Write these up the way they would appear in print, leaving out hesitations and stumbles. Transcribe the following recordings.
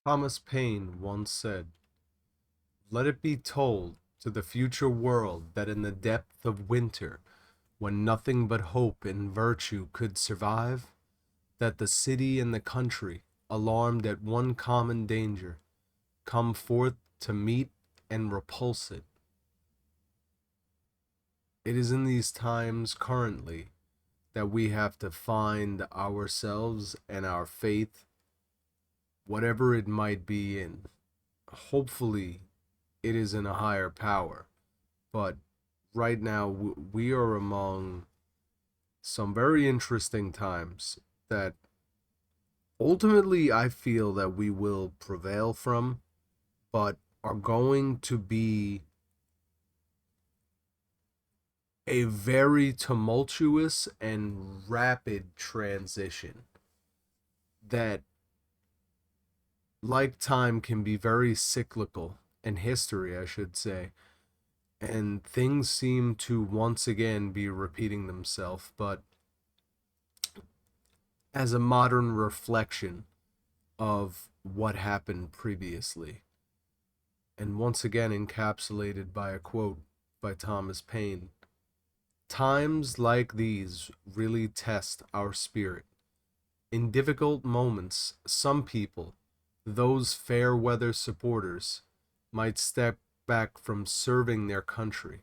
Thomas Paine once said, "Let it be told to the future world that in the depth of winter, when nothing but hope and virtue could survive, that the city and the country, alarmed at one common danger, come forth to meet and repulse it." It is in these times currently that we have to find ourselves and our faith, whatever it might be in. Hopefully, it is in a higher power. But right now, we are among some very interesting times that ultimately I feel that we will prevail from, but are going to be a very tumultuous and rapid transition that, like time, can be very cyclical, and history, I should say, and things seem to once again be repeating themselves, but as a modern reflection of what happened previously, and once again encapsulated by a quote by Thomas Paine. Times like these really test our spirit. In difficult moments, some people, those fair weather supporters, might step back from serving their country,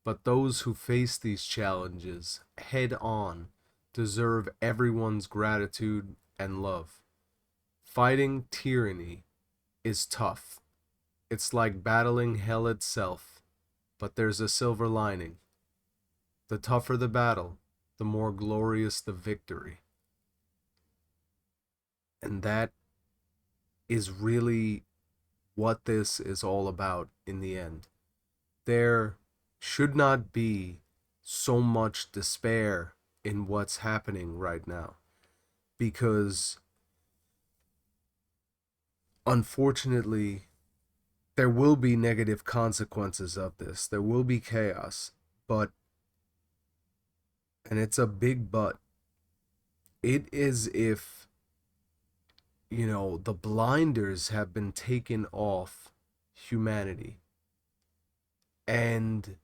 but those who face these challenges head on deserve everyone's gratitude and love. Fighting tyranny is tough. It's like battling hell itself, but there's a silver lining. The tougher the battle, the more glorious the victory. And that is really what this is all about in the end. There should not be so much despair in what's happening right now, because unfortunately, there will be negative consequences of this. There will be chaos, but, and it's a big but, it is if, the blinders have been taken off humanity. And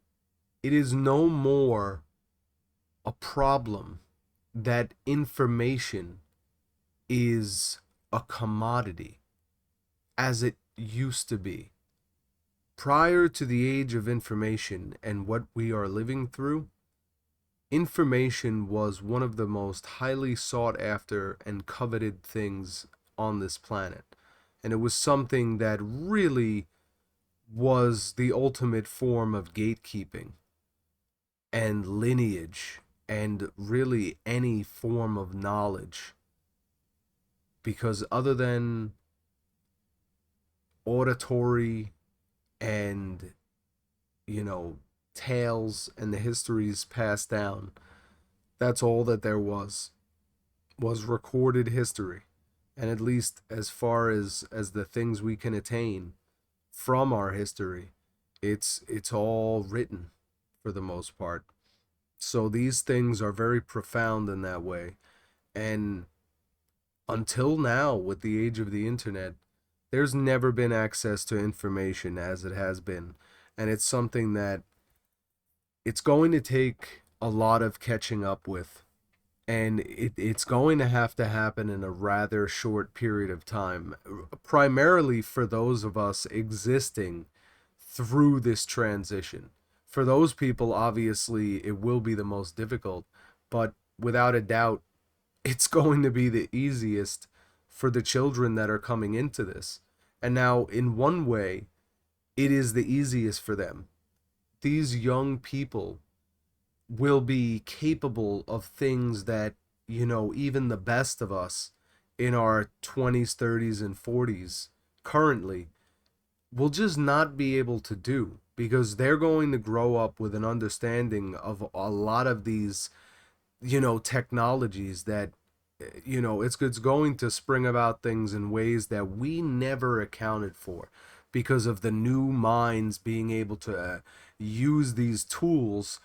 it is no more a problem that information is a commodity as it used to be. Prior to the age of information and what we are living through, information was one of the most highly sought after and coveted things on this planet. And it was something that really was the ultimate form of gatekeeping and lineage and really any form of knowledge. Because other than auditory and, tales and the histories passed down, that's all that there was recorded history. And at least as far as the things we can attain from our history, it's all written for the most part. So these things are very profound in that way. And until now, with the age of the internet, there's never been access to information as it has been. And it's something that it's going to take a lot of catching up with. And it's going to have to happen in a rather short period of time, primarily for those of us existing through this transition. For those people, obviously, it will be the most difficult, but without a doubt, it's going to be the easiest for the children that are coming into this. And now, in one way, it is the easiest for them. These young people will be capable of things that, even the best of us in our 20s, 30s, and 40s currently will just not be able to do, because they're going to grow up with an understanding of a lot of these, technologies that, it's going to spring about things in ways that we never accounted for, because of the new minds being able to use these tools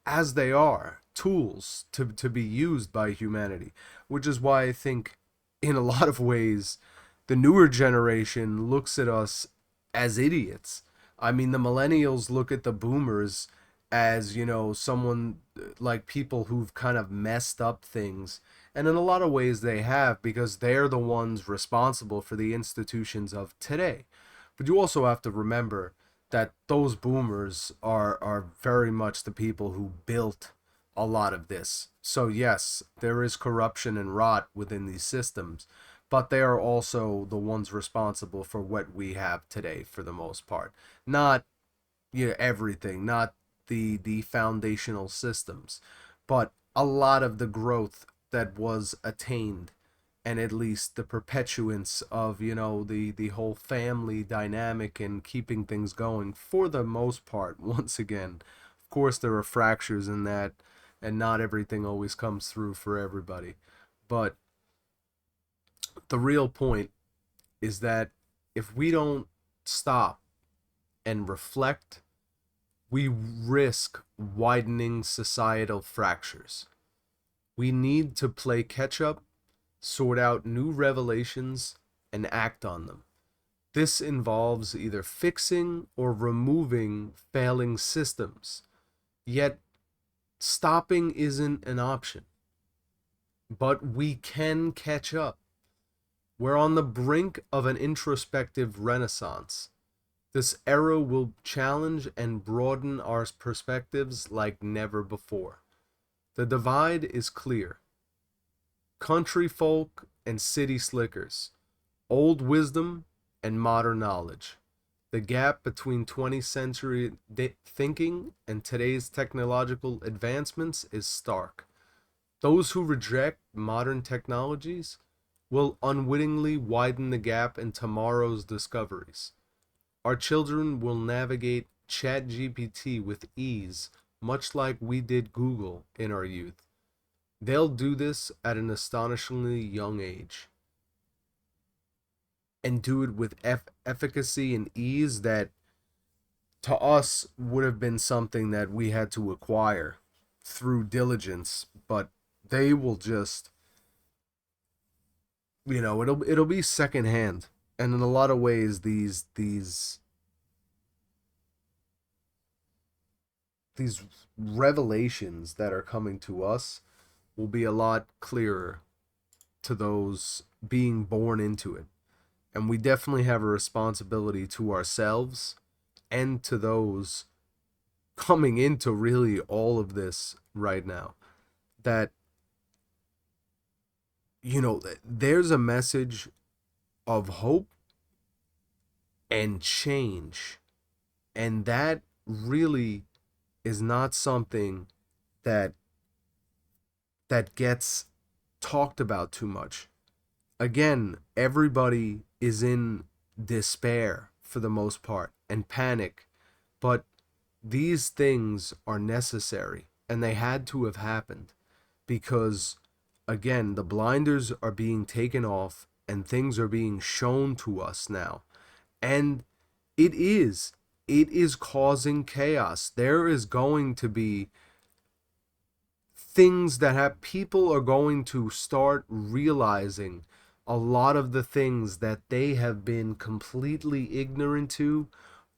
as they are tools to be used by humanity, which is why I think in a lot of ways The newer generation looks at us as idiots. I mean, the millennials look at the boomers as, someone like people who've kind of messed up things. And in a lot of ways they have, because they're the ones responsible for the institutions of today. But you also have to remember that those boomers are very much the people who built a lot of this. So yes, there is corruption and rot within these systems, but they are also the ones responsible for what we have today for the most part. Not everything, not the foundational systems, but a lot of the growth that was attained, and at least the perpetuance of the whole family dynamic and keeping things going for the most part. Once again, of course there are fractures in that, and not everything always comes through for everybody, but the real point is that if we don't stop and reflect, we risk widening societal fractures. We need to play catch up, sort out new revelations, and act on them. This involves either fixing or removing failing systems. Yet, stopping isn't an option. But we can catch up. We're on the brink of an introspective renaissance. This era will challenge and broaden our perspectives like never before. The divide is clear. Country folk and city slickers, old wisdom and modern knowledge. The gap between 20th century thinking and today's technological advancements is stark. Those who reject modern technologies will unwittingly widen the gap in tomorrow's discoveries. Our children will navigate ChatGPT with ease, much like we did Google in our youth. They'll do this at an astonishingly young age, and do it with efficacy and ease that to us would have been something that we had to acquire through diligence, but they will just, it'll be secondhand. And in a lot of ways, these revelations that are coming to us will be a lot clearer to those being born into it. And we definitely have a responsibility to ourselves and to those coming into really all of this right now, that there's a message of hope and change, and that really is not something that gets talked about too much. Again, everybody is in despair for the most part and panic, but these things are necessary, and they had to have happened because, again, the blinders are being taken off and things are being shown to us now. And it is causing chaos. There is going to be things that have people are going to start realizing a lot of the things that they have been completely ignorant to,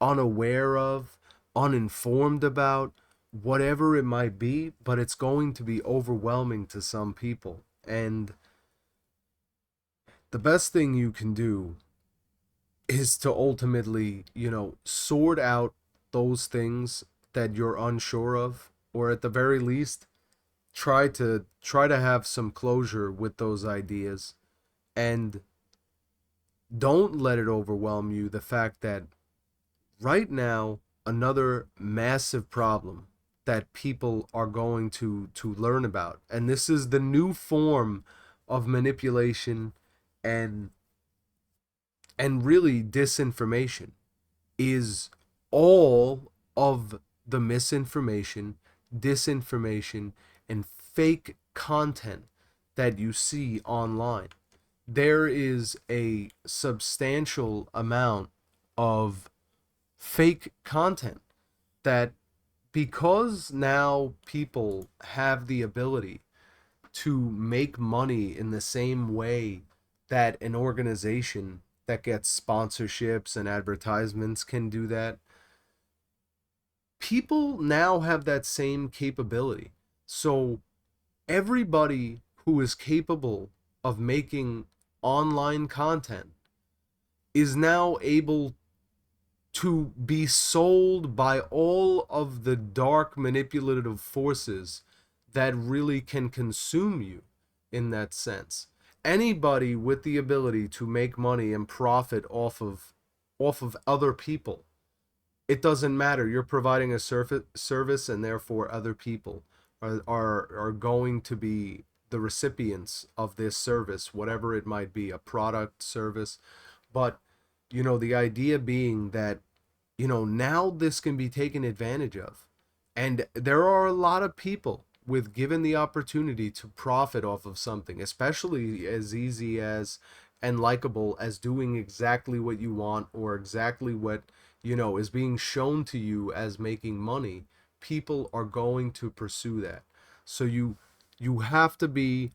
unaware of, uninformed about, whatever it might be, but it's going to be overwhelming to some people. And the best thing you can do is to ultimately, sort out those things that you're unsure of, or at the very least, try to have some closure with those ideas, and don't let it overwhelm you the fact that right now another massive problem that people are going to learn about, and this is the new form of manipulation and really disinformation, is all of the misinformation, disinformation, and fake content that you see online. There is a substantial amount of fake content that, because now people have the ability to make money in the same way that an organization that gets sponsorships and advertisements can do that. People now have that same capability. So everybody who is capable of making online content is now able to be sold by all of the dark manipulative forces that really can consume you in that sense. Anybody with the ability to make money and profit off of other people, it doesn't matter. You're providing a service, and therefore other people are going to be the recipients of this service, whatever it might be, a product, service. But the idea being that now this can be taken advantage of. And there are a lot of people with given the opportunity to profit off of something, especially as easy as and likable as doing exactly what you want, or exactly what, is being shown to you as making money. People are going to pursue that. So you have to be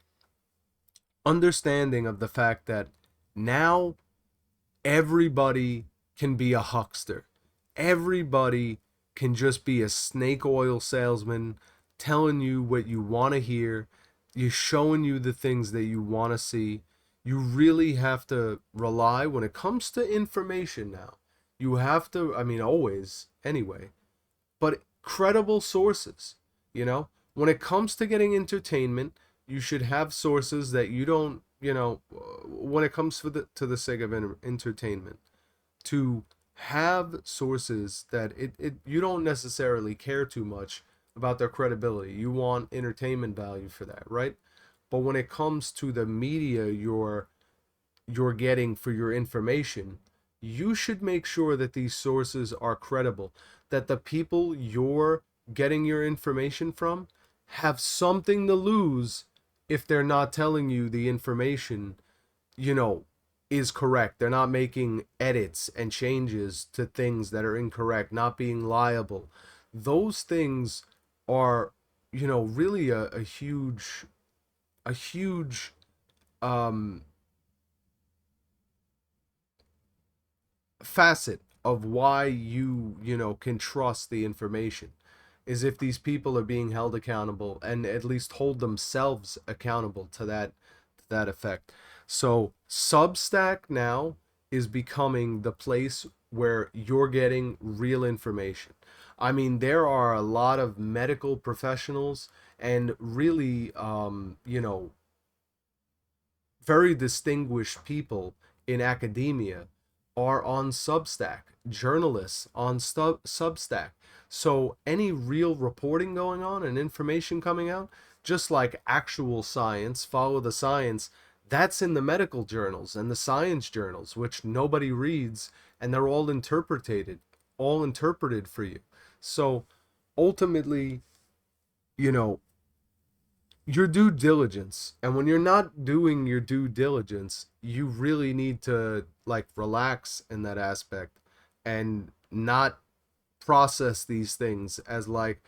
understanding of the fact that now everybody can be a huckster. Everybody can just be a snake oil salesman telling you what you want to hear. You're showing you the things that you want to see. You really have to rely when it comes to information now. You have to, I mean, always, anyway, but credible sources. When it comes to getting entertainment, you should have sources that you don't, when it comes to the sake of entertainment, to have sources that you don't necessarily care too much about their credibility. You want entertainment value for that, right? But when it comes to the media you're getting for your information, you should make sure that these sources are credible, that the people you're getting your information from have something to lose if they're not telling you the information, you know, is correct. They're not making edits and changes to things that are incorrect, not being liable. Those things are, really a huge um facet of why you can trust the information, is if these people are being held accountable and at least hold themselves accountable to that effect. So Substack now is becoming the place where you're getting real information. I mean, there are a lot of medical professionals and really very distinguished people in academia are on Substack, journalists on Substack. So any real reporting going on and information coming out, just like actual science, follow the science, that's in the medical journals and the science journals, which nobody reads, and they're all interpreted for you. So ultimately, you know, your due diligence, and when you're not doing your due diligence, you really need to like relax in that aspect and not process these things as like,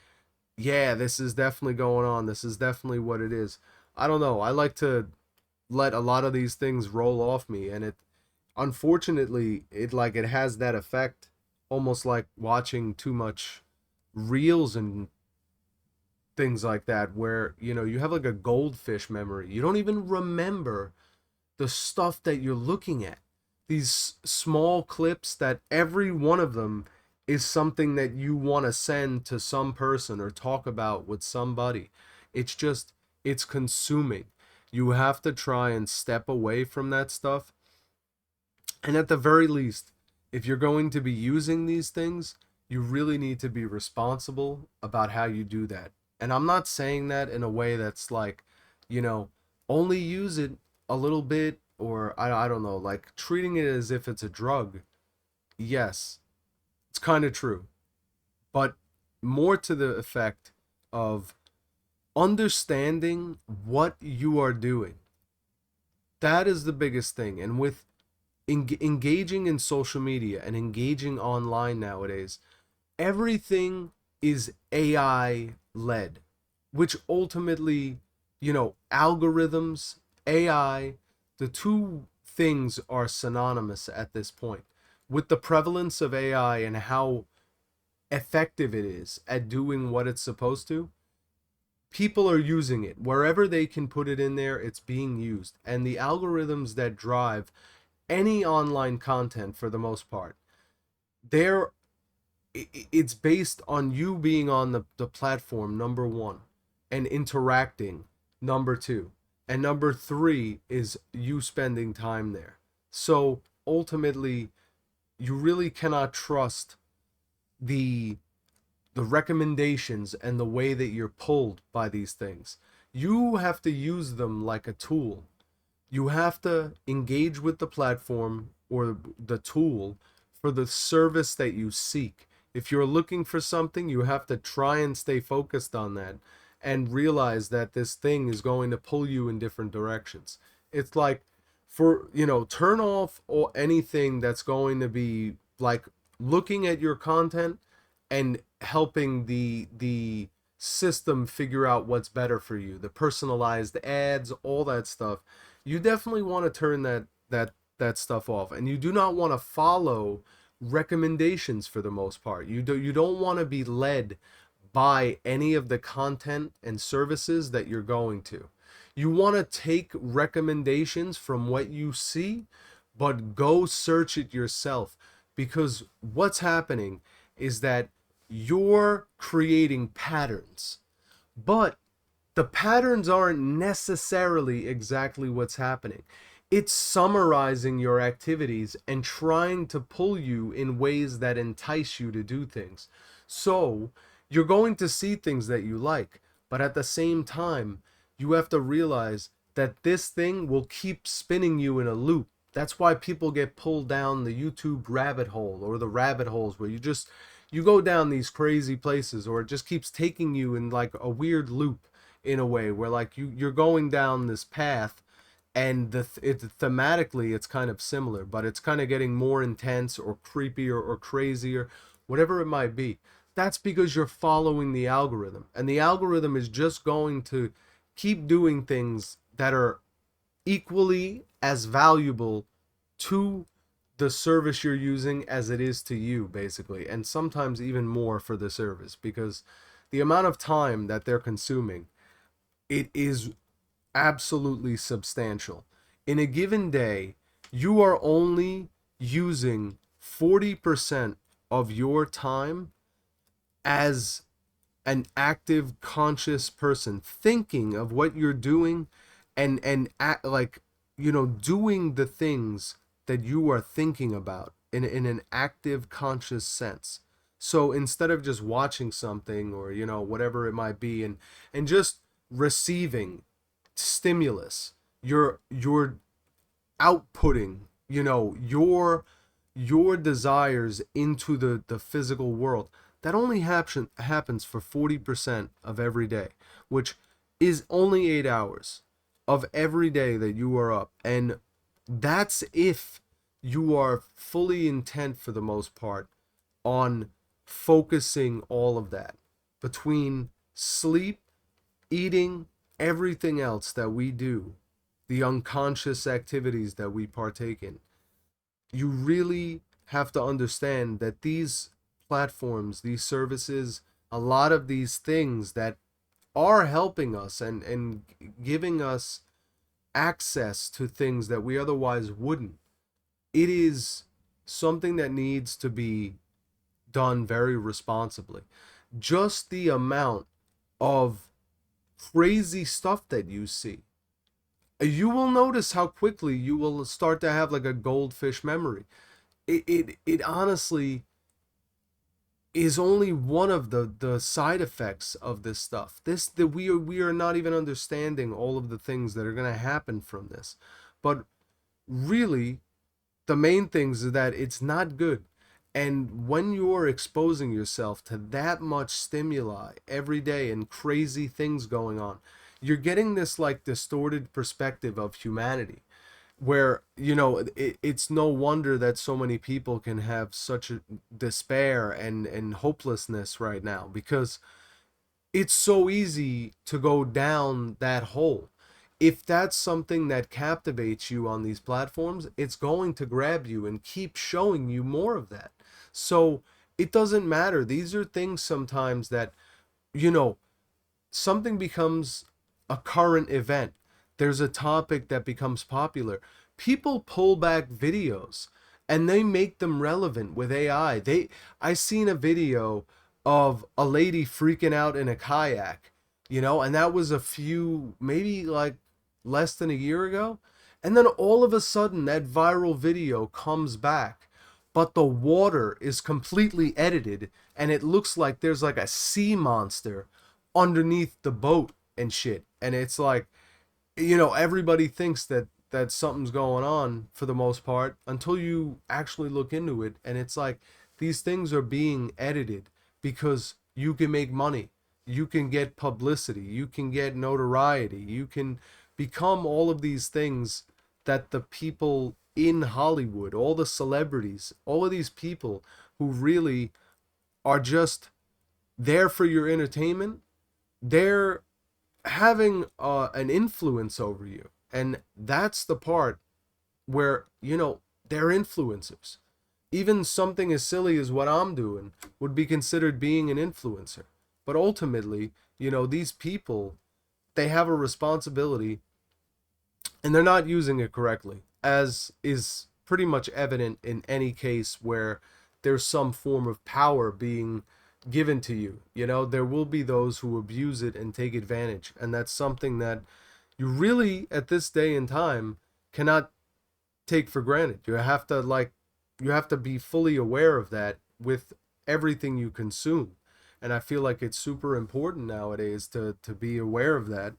yeah, this is definitely going on, this is definitely what it is. I don't know, I like to let a lot of these things roll off me, and it unfortunately it has that effect, almost like watching too much reels and things like that, where you have like a goldfish memory. You don't even remember the stuff that you're looking at. These small clips that every one of them is something that you want to send to some person or talk about with somebody. It's consuming. You have to try and step away from that stuff. And at the very least, if you're going to be using these things, you really need to be responsible about how you do that. And I'm not saying that in a way that's like, you know, only use it a little bit, or I don't know, like treating it as if it's a drug. Yes, it's kind of true. But more to the effect of understanding what you are doing. That is the biggest thing. And with engaging in social media and engaging online nowadays, everything is AI led, which ultimately, algorithms, AI, the two things are synonymous at this point. With the prevalence of AI and how effective it is at doing what it's supposed to, people are using it. Wherever they can put it in there, it's being used. And the algorithms that drive any online content, for the most part, they're it's based on you being on the platform, number one, and interacting, number two, and number three is you spending time there. So ultimately, you really cannot trust the the recommendations and the way that you're pulled by these things. You have to use them like a tool. You have to engage with the platform or the tool for the service that you seek. If you're looking for something, you have to try and stay focused on that and realize that this thing is going to pull you in different directions. It's like, for, turn off or anything that's going to be like looking at your content and helping the system figure out what's better for you, the personalized ads, all that stuff. You definitely want to turn that stuff off, and you do not want to follow recommendations for the most part. You don't want to be led by any of the content and services that you're going to. You want to take recommendations from what you see, but go search it yourself, because what's happening is that you're creating patterns, but the patterns aren't necessarily exactly what's happening. It's summarizing your activities and trying to pull you in ways that entice you to do things. So you're going to see things that you like, but at the same time, you have to realize that this thing will keep spinning you in a loop. That's why people get pulled down the YouTube rabbit hole, or the rabbit holes where you go down these crazy places, or it just keeps taking you in like a weird loop, in a way where like you're going down this path, and thematically it's kind of similar, but it's kind of getting more intense or creepier or crazier, whatever it might be. That's because you're following the algorithm, and the algorithm is just going to keep doing things that are equally as valuable to the service you're using as it is to you, basically, and sometimes even more for the service, because the amount of time that they're consuming, it is absolutely substantial. In a given day, you are only using 40% of your time as an active, conscious person, thinking of what you're doing, and act like, doing the things that you are thinking about in an active, conscious sense. So instead of just watching something, or whatever it might be, and just receiving stimulus, you're outputting, your desires into the physical world. That only happens for 40% of every day, which is only 8 hours of every day that you are up. And that's if you are fully intent, for the most part, on focusing all of that between sleep, eating, everything else that we do, the unconscious activities that we partake in. You really have to understand that these platforms, these services, a lot of these things that are helping us and giving us access to things that we otherwise wouldn't, it is something that needs to be done very responsibly. Just the amount of crazy stuff that you see, you will notice how quickly you will start to have like a goldfish memory. It honestly is only one of the side effects of this stuff. That we are not even understanding all of the things that are going to happen from this. But really, the main things is that it's not good. And when you're exposing yourself to that much stimuli every day and crazy things going on, you're getting this like distorted perspective of humanity, where it's no wonder that so many people can have such a despair and hopelessness right now, because it's so easy to go down that hole. if that's something that captivates you on these platforms, it's going to grab you and keep showing you more of that. So it doesn't matter. These are things sometimes that, you know, something becomes a current event. There's a topic that becomes popular. People pull back videos and they make them relevant with AI. I seen a video of a lady freaking out in a kayak, and that was a few, maybe like less than a year ago. And then all of a sudden that viral video comes back, but the water is completely edited and it looks like there's like a sea monster underneath the boat and shit. And it's like, everybody thinks that something's going on for the most part until you actually look into it. And it's like these things are being edited because you can make money, you can get publicity, you can get notoriety, you can become all of these things that the people in Hollywood, all the celebrities, all of these people who really are just there for your entertainment, they're having an influence over you. And that's the part where, they're influencers. Even something as silly as what I'm doing would be considered being an influencer. But ultimately, these people, they have a responsibility and they're not using it correctly, as is pretty much evident in any case where there's some form of power being given to you. There will be those who abuse it and take advantage, and that's something that you really, at this day and time, cannot take for granted. You have to be fully aware of that with everything you consume. And I feel like it's super important nowadays to be aware of that.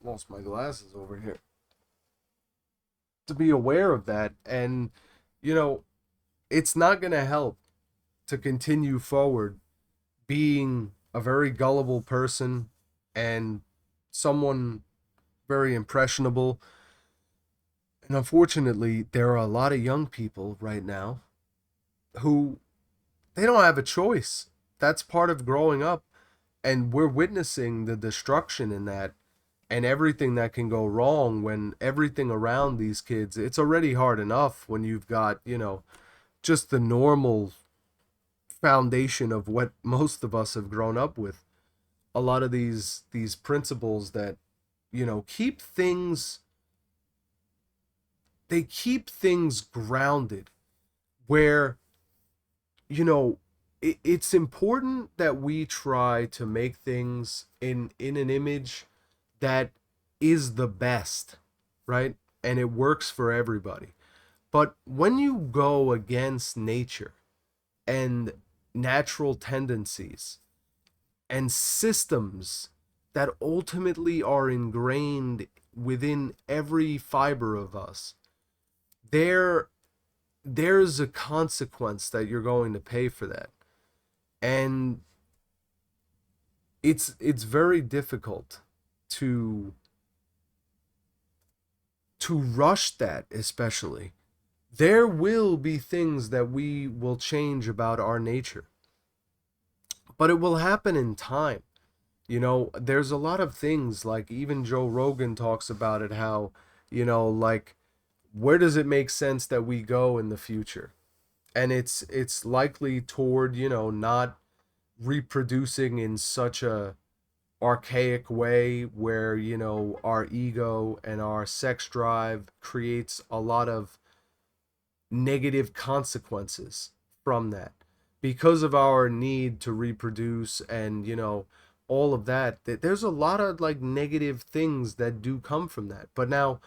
Lost my glasses over here. To be aware of that. And you know it's not going to help to continue forward being a very gullible person and someone very impressionable. And unfortunately, there are a lot of young people right now who, they don't have a choice. That's part of growing up. And we're witnessing the destruction in that and everything that can go wrong when everything around these kids, it's already hard enough when you've got, just the normal foundation of what most of us have grown up with. A lot of these principles that, keep things, they keep things grounded where, it's important that we try to make things in an image that is the best, right? And it works for everybody. But when you go against nature and natural tendencies and systems that ultimately are ingrained within every fiber of us, there's a consequence that you're going to pay for that. And it's very difficult to rush that. Especially, there will be things that we will change about our nature, but it will happen in time. There's a lot of things, like even Joe Rogan talks about it, how, like, where does it make sense that we go in the future? And it's likely toward, not reproducing in such a archaic way where, our ego and our sex drive creates a lot of negative consequences from that because of our need to reproduce. And all of that, there's a lot of like negative things that do come from that. But now,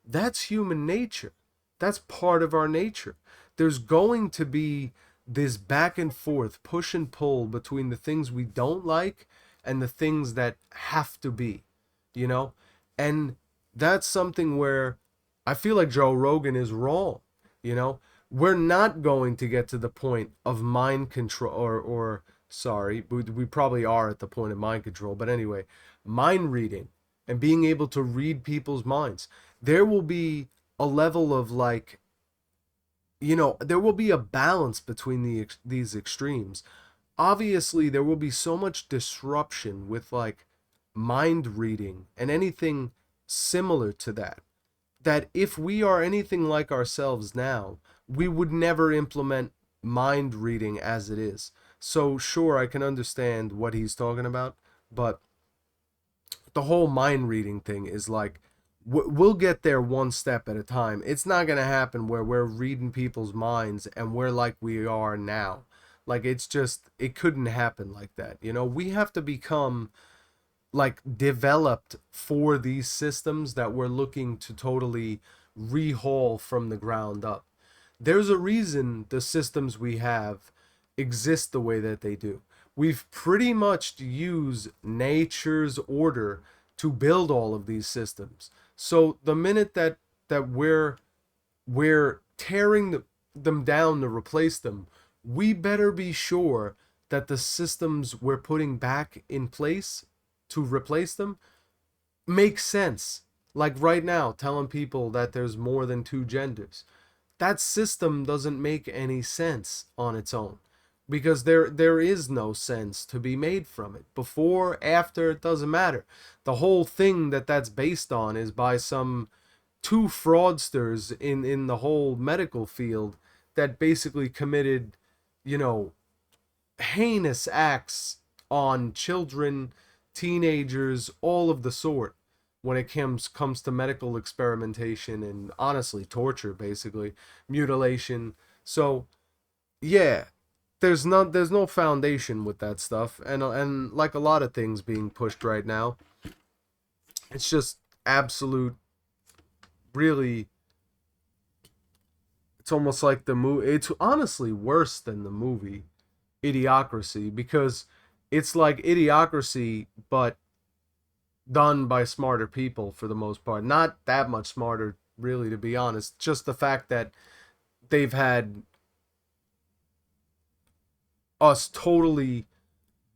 that's human nature. That's part of our nature. There's going to be this back and forth, push and pull between the things we don't like and the things that have to be, you know? And that's something where I feel like Joe Rogan is wrong, you know? We're not going to get to the point of mind control, or sorry, we probably are at the point of mind control, but anyway, mind reading and being able to read people's minds. There will be a level of like, there will be a balance between these extremes. Obviously, there will be so much disruption with like mind reading and anything similar to that. That if we are anything like ourselves now, we would never implement mind reading as it is. So sure, I can understand what he's talking about, but the whole mind reading thing is like, we'll get there one step at a time. It's not going to happen where we're reading people's minds and we're like we are now. Like, it's just, it couldn't happen like that. You know, we have to become like developed for these systems that we're looking to totally rehaul from the ground up. There's a reason the systems we have exist the way that they do. We've pretty much used nature's order to build all of these systems. So the minute that we're tearing them down to replace them, we better be sure that the systems we're putting back in place to replace them make sense. Like right now, telling people that there's more than two genders. That system doesn't make any sense on its own, because there is no sense to be made from it. Before, after, it doesn't matter. The whole thing that's based on is by some two fraudsters in the whole medical field that basically committed, you know, heinous acts on children, teenagers, all of the sort, when it comes to medical experimentation and honestly torture, basically mutilation. So yeah, there's no foundation with that stuff, and like a lot of things being pushed right now, it's just absolute, really, it's almost like the movie. It's honestly worse than the movie Idiocracy, because it's like Idiocracy but done by smarter people for the most part. Not that much smarter, really, to be honest. Just the fact that they've had us totally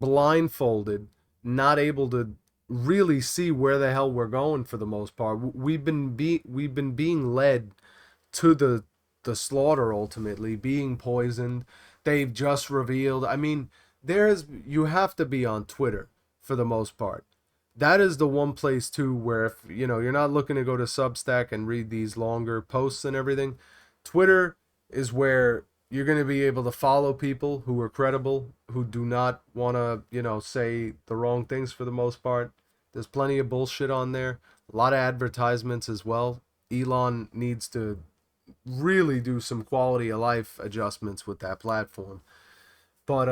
blindfolded, not able to really see where the hell we're going for the most part. We've been being led to the slaughter, ultimately being poisoned. They've just revealed, I mean, you have to be on Twitter for the most part. That is the one place too where, if you know, you're not looking to go to Substack and read these longer posts and everything, Twitter is where you're going to be able to follow people who are credible, who do not want to, you know, say the wrong things for the most part. There's plenty of bullshit on there. A lot of advertisements as well. Elon needs to really do some quality of life adjustments with that platform. But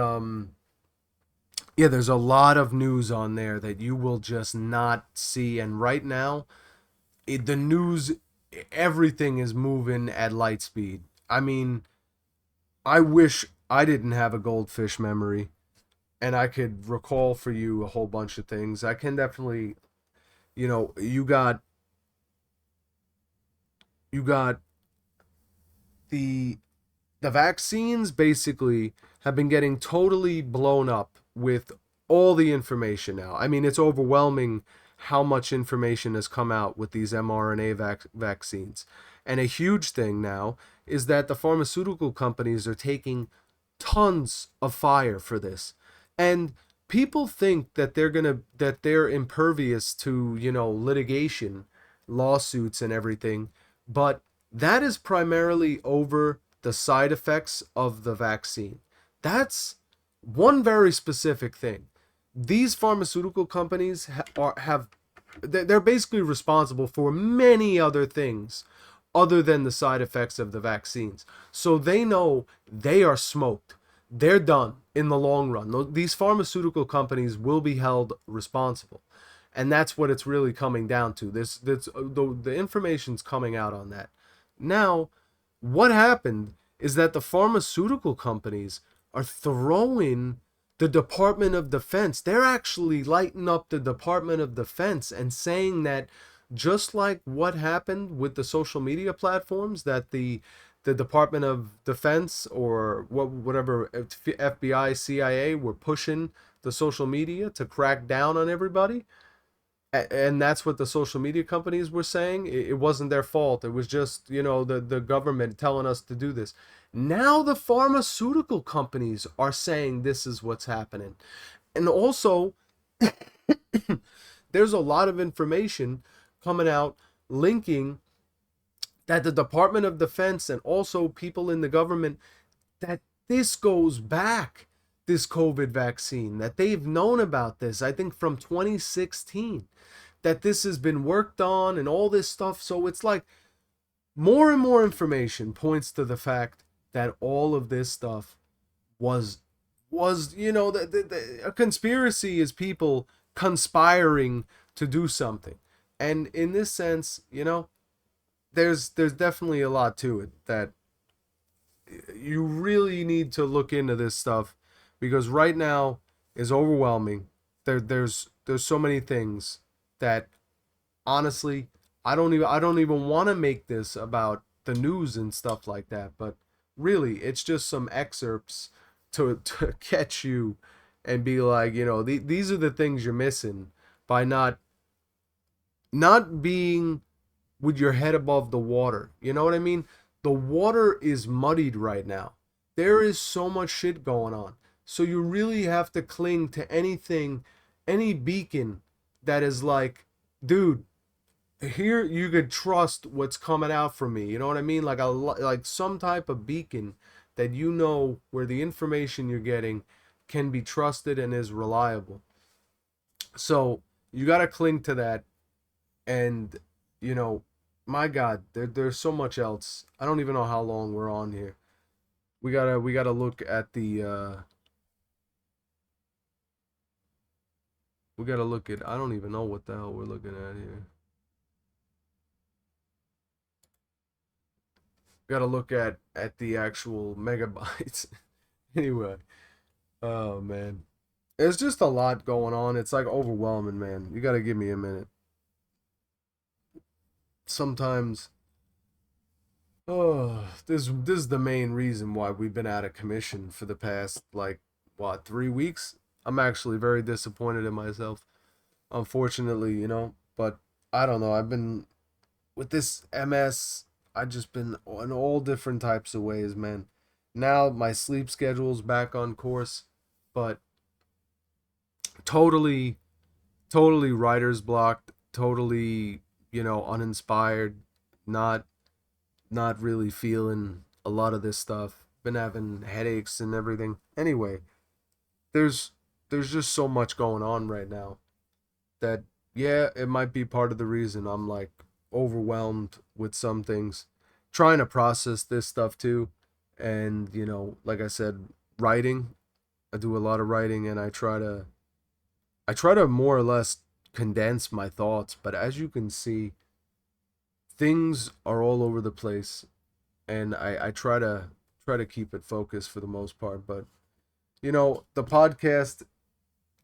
yeah, there's a lot of news on there that you will just not see. And right now, the news, everything is moving at light speed. I mean, I wish I didn't have a goldfish memory and I could recall for you a whole bunch of things. I can definitely, you know, you got the vaccines basically have been getting totally blown up with all the information now. I mean, it's overwhelming how much information has come out with these mRNA vaccines. And a huge thing now is that the pharmaceutical companies are taking tons of fire for this. And people think that they're impervious to, you know, litigation, lawsuits and everything, but that is primarily over the side effects of the vaccine. That's one very specific thing. These pharmaceutical companies they're basically responsible for many other things other than the side effects of the vaccines. So they know they are smoked. They're done in the long run. These pharmaceutical companies will be held responsible. And that's what it's really coming down to. The information's coming out on that. Now, what happened is that the pharmaceutical companies are throwing the Department of Defense. They're actually lighting up the Department of Defense and saying that, just like what happened with the social media platforms, that the Department of Defense or whatever, FBI, CIA, were pushing the social media to crack down on everybody. And that's what the social media companies were saying. It wasn't their fault. It was just, you know, the government telling us to do this. Now the pharmaceutical companies are saying this is what's happening. And also, there's a lot of information coming out linking that the Department of Defense and also people in the government, that this goes back, this COVID vaccine, that they've known about this, I think from 2016, that this has been worked on and all this stuff. So it's like more and more information points to the fact that all of this stuff was a conspiracy is people conspiring to do something. And in this sense, there's definitely a lot to it, that you really need to look into this stuff, because right now is overwhelming. There's so many things that honestly I don't even want to make this about the news and stuff like that, but really it's just some excerpts to catch you and be like, these are the things you're missing by not being with your head above the water. You know what I mean? The water is muddied right now. There is so much shit going on. So you really have to cling to anything, any beacon that is like, dude, here you could trust what's coming out from me. You know what I mean? Like some type of beacon that where the information you're getting can be trusted and is reliable. So you got to cling to that. And my God, there's so much else. I don't even know how long we're on here. We gotta look at the we gotta look at, I don't even know what the hell we're looking at here. Gotta look at the actual megabytes. Anyway, oh man, there's just a lot going on. It's like overwhelming, man. You gotta give me a minute. Sometimes, oh, this is the main reason why we've been out of commission for the past, like, what, 3 weeks. I'm actually very disappointed in myself, unfortunately, but I don't know. I've been with this MS. I've just been in all different types of ways, man. Now my sleep schedule's back on course, but totally, totally writer's blocked, totally, uninspired, not not really feeling a lot of this stuff. Been having headaches and everything. Anyway, there's there's just so much going on right now that, yeah, it might be part of the reason I'm like overwhelmed with some things. Trying to process this stuff too. And, like I said, writing. I do a lot of writing, and I try to more or less condense my thoughts, but as you can see, things are all over the place, and I try to keep it focused for the most part. But the podcast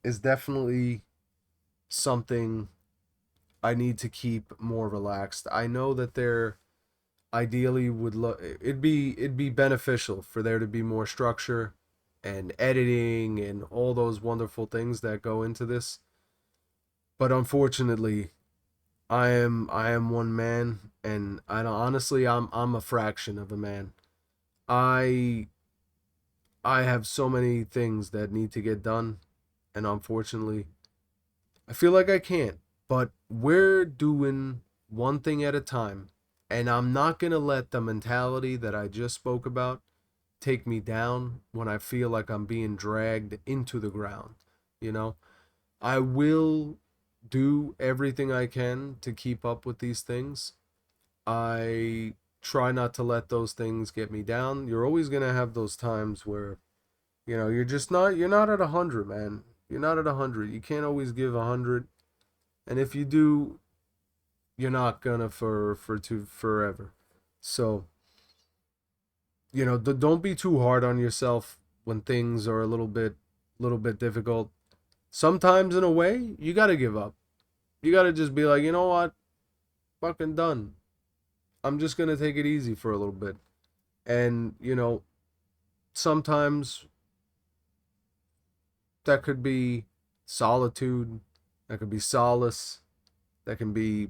is definitely something I need to keep more relaxed. I know that there ideally it'd be beneficial for there to be more structure and editing and all those wonderful things that go into this. But unfortunately, I am one man, and I don't, honestly, I'm a fraction of a man. I I have so many things that need to get done, and unfortunately, I feel like I can't. But we're doing one thing at a time, and I'm not going to let the mentality that I just spoke about take me down when I feel like I'm being dragged into the ground. You know, I will do everything I can to keep up with these things. I try not to let those things get me down. You're always going to have those times where, you're not at 100, man. You're not at 100. You can't always give 100. And if you do, you're not gonna to forever. So, don't be too hard on yourself when things are a little bit difficult. Sometimes in a way, you got to give up. You got to just be like, "You know what? Fucking done. I'm just going to take it easy for a little bit." And, sometimes that could be solitude, that could be solace, that can be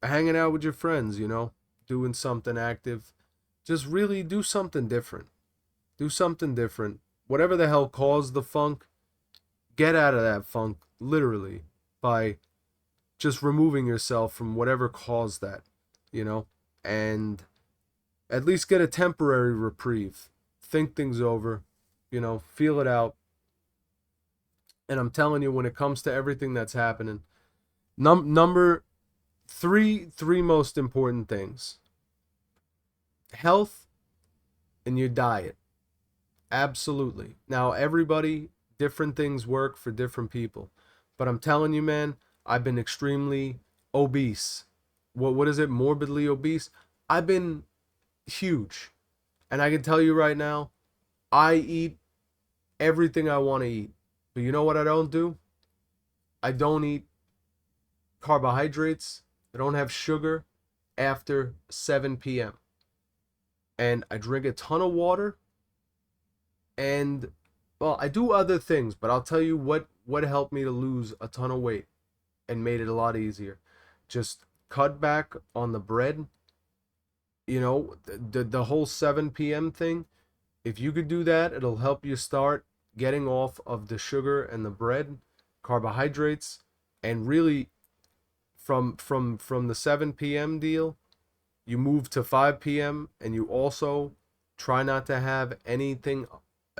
hanging out with your friends, doing something active. Just really do something different. Do something different. Whatever the hell caused the funk, get out of that funk, literally, by just removing yourself from whatever caused that, and at least get a temporary reprieve. Think things over, feel it out. And I'm telling you, when it comes to everything that's happening, number three most important things: health and your diet. Absolutely. Now, everybody, different things work for different people. But I'm telling you, man, I've been extremely obese. What is it? Morbidly obese? I've been huge. And I can tell you right now, I eat everything I want to eat. But you know what I don't do? I don't eat carbohydrates. I don't have sugar after 7 p.m. And I drink a ton of water. And, well, I do other things, but I'll tell you what helped me to lose a ton of weight and made it a lot easier. Just cut back on the bread. The whole 7 p.m. thing. If you could do that, it'll help you start getting off of the sugar and the bread, carbohydrates, and really from the 7 p.m. deal, you move to 5 p.m. and you also try not to have anything,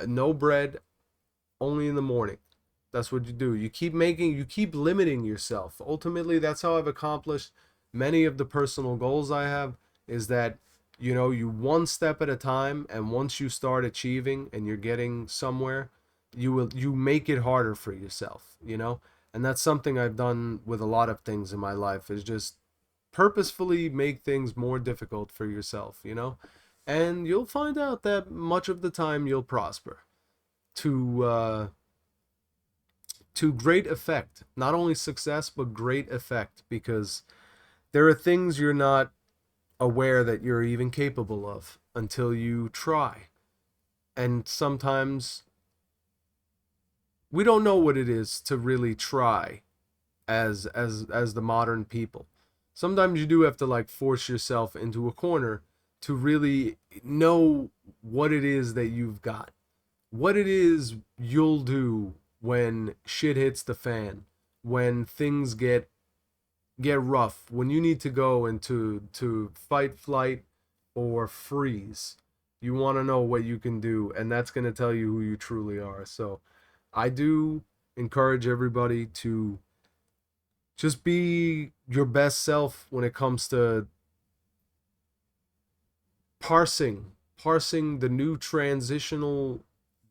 no bread, only in the morning. That's what you do. You keep limiting yourself. Ultimately, that's how I've accomplished many of the personal goals I have, is that you one step at a time, and once you start achieving and you're getting somewhere, you make it harder for yourself, and that's something I've done with a lot of things in my life, is just purposefully make things more difficult for yourself, and you'll find out that much of the time you'll prosper to great effect. Not only success, but great effect, because there are things you're not aware that you're even capable of until you try. And sometimes we don't know what it is to really try as the modern people. Sometimes you do have to like force yourself into a corner to really know what it is that you've got. What it is you'll do when shit hits the fan, when things get rough, when you need to go into fight, flight, or freeze. You want to know what you can do, and that's going to tell you who you truly are. So I do encourage everybody to just be your best self when it comes to parsing the new transitional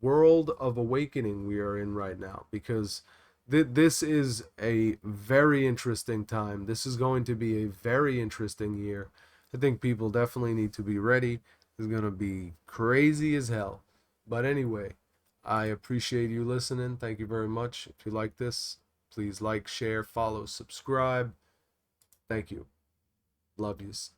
world of awakening we are in right now, because this is a very interesting time. This is going to be a very interesting year. I think people definitely need to be ready. It's going to be crazy as hell. But anyway, I appreciate you listening. Thank you very much. If you like this, please like, share, follow, subscribe. Thank you. Love yous.